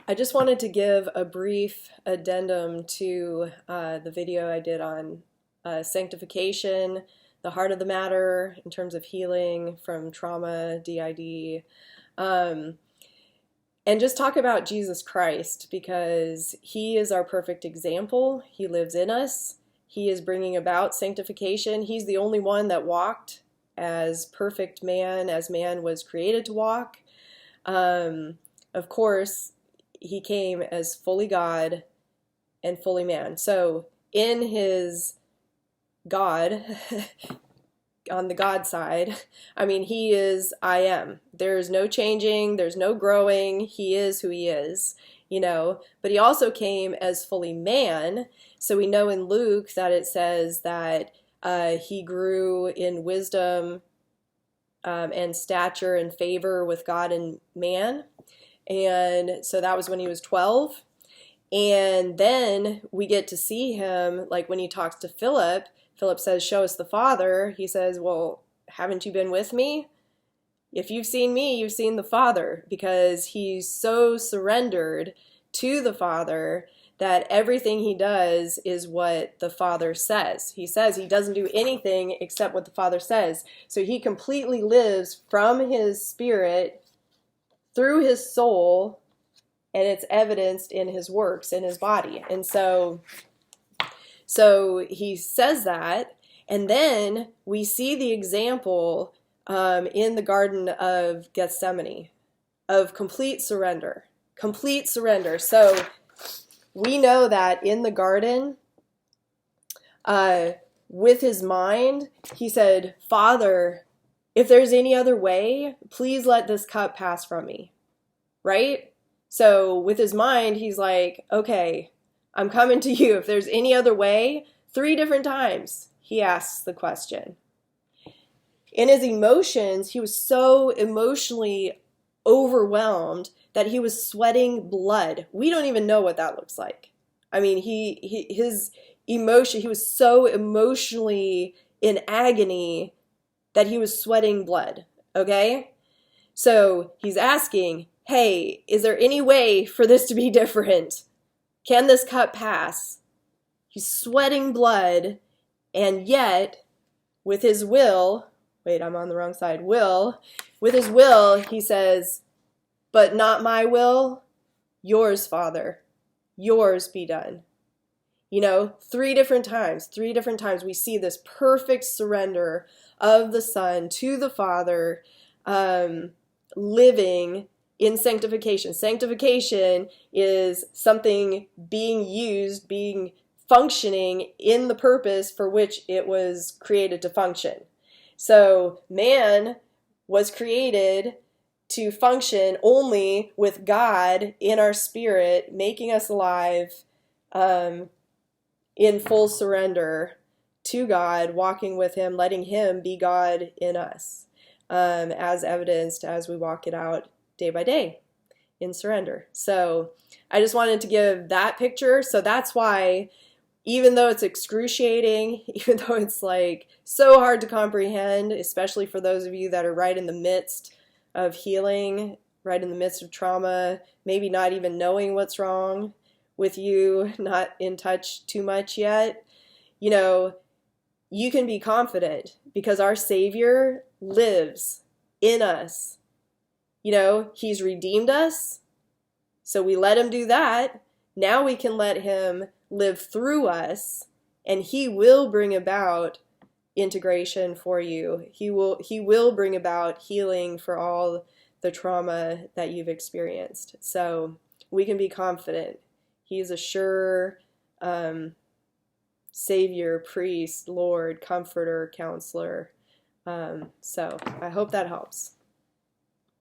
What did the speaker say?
I just wanted to give a brief addendum to the video I did on sanctification, the heart of the matter in terms of healing from trauma, DID, um, and just talk about Jesus Christ because he is our perfect example. He lives in us. He is bringing about sanctification. He's the only one that walked as perfect man, as man was created to walk. Of course, he came as fully God and fully man. So in his God, on the God side, I mean, he is I am. There's no changing, there's no growing. He is who he is, But he also came as fully man. So we know in Luke that it says that he grew in wisdom and stature and favor with God and man. And so that was when he was 12. And then we get to see him, like when he talks to Philip, Philip says, "Show us the Father." He says, "Well, haven't you been with me? If you've seen me, you've seen the Father," because he's so surrendered to the Father that everything he does is what the Father says. He says he doesn't do anything except what the Father says. So he completely lives from his spirit through his soul, and it's evidenced in his works, in his body. And so he says that, and then we see the example in the Garden of Gethsemane of complete surrender. Complete surrender. So we know that in the garden, with his mind, he said, "Father, if there's any other way, please let this cup pass from me." Right? So with his mind, he's like, "Okay, I'm coming to you. If there's any other way," 3 different times he asks the question. In his emotions, he was so emotionally overwhelmed that he was sweating blood. We don't even know what that looks like. I mean, his emotion, he was so emotionally in agony that he was sweating blood, okay? So he's asking, "Hey, is there any way for this to be different? Can this cup pass?" He's sweating blood, and yet, with his will, wait, I'm on the wrong side, with his will, he says, "But not my will, yours, Father, yours be done." 3 different times we see this perfect surrender of the Son to the Father, living in sanctification. Sanctification is something being used, functioning in the purpose for which it was created to function. So man was created to function only with God in our spirit, making us alive, in full surrender to God, walking with him, letting him be God in us, as evidenced as we walk it out day by day in surrender. So I just wanted to give that picture. So that's why, even though it's excruciating, even though it's like so hard to comprehend, especially for those of you that are right in the midst of healing, right in the midst of trauma, maybe not even knowing what's wrong with you, not in touch too much yet, you can be confident because our Savior lives in us. He's redeemed us, so we let him do that. Now we can let him live through us, and he will bring about integration for you. He will bring about healing for all the trauma that you've experienced. So we can be confident. He's a sure Savior, priest, Lord, comforter, counselor. So I hope that helps.